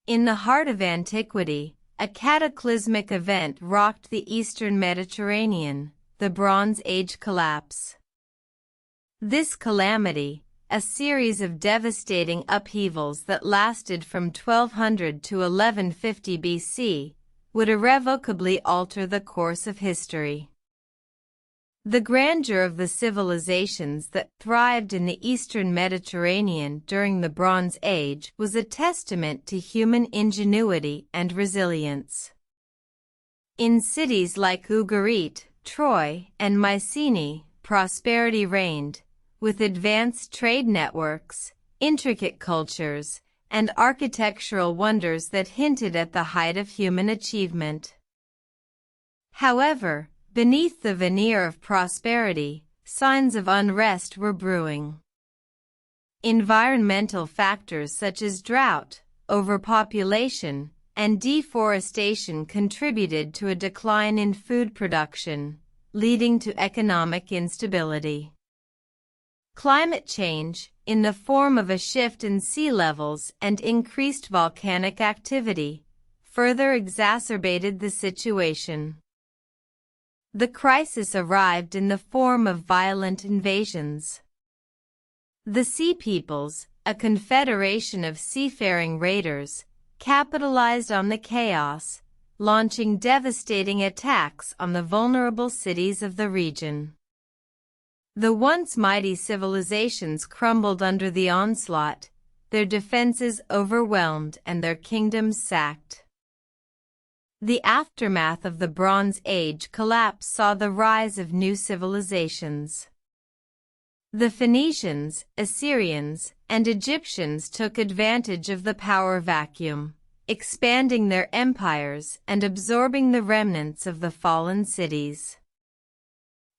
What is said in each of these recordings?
In the heart of antiquity, a cataclysmic event rocked the eastern Mediterranean, the Bronze Age collapse. This calamity, a series of devastating upheavals that lasted from 1200 to 1150 BC, would irrevocably alter the course of history. The grandeur of the civilizations that thrived in the eastern Mediterranean during the Bronze Age was a testament to human ingenuity and resilience. In cities like Ugarit, Troy, and Mycenae, prosperity reigned, with advanced trade networks, intricate cultures, and architectural wonders that hinted at the height of human achievement. However, beneath the veneer of prosperity, signs of unrest were brewing. Environmental factors such as drought, overpopulation, and deforestation contributed to a decline in food production, leading to economic instability. Climate change, in the form of a shift in sea levels and increased volcanic activity, further exacerbated the situation. The crisis arrived in the form of violent invasions. The Sea Peoples, a confederation of seafaring raiders, capitalized on the chaos, launching devastating attacks on the vulnerable cities of the region. The once mighty civilizations crumbled under the onslaught, their defenses overwhelmed and their kingdoms sacked. The aftermath of the Bronze Age collapse saw the rise of new civilizations. The Phoenicians, Assyrians, and Egyptians took advantage of the power vacuum, expanding their empires and absorbing the remnants of the fallen cities.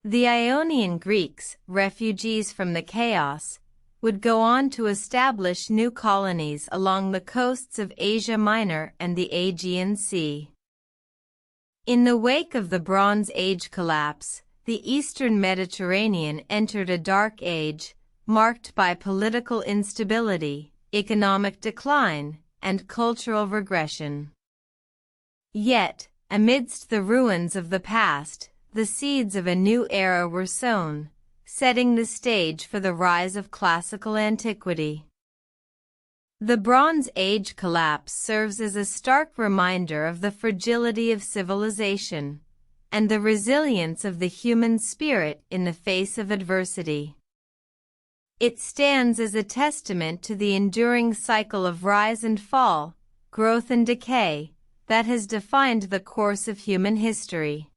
The Ionian Greeks, refugees from the chaos, would go on to establish new colonies along the coasts of Asia Minor and the Aegean Sea. In the wake of the Bronze Age collapse, the eastern Mediterranean entered a dark age, marked by political instability, economic decline, and cultural regression. Yet, amidst the ruins of the past, the seeds of a new era were sown, setting the stage for the rise of classical antiquity. The Bronze Age collapse serves as a stark reminder of the fragility of civilization and the resilience of the human spirit in the face of adversity. It stands as a testament to the enduring cycle of rise and fall, growth and decay, that has defined the course of human history.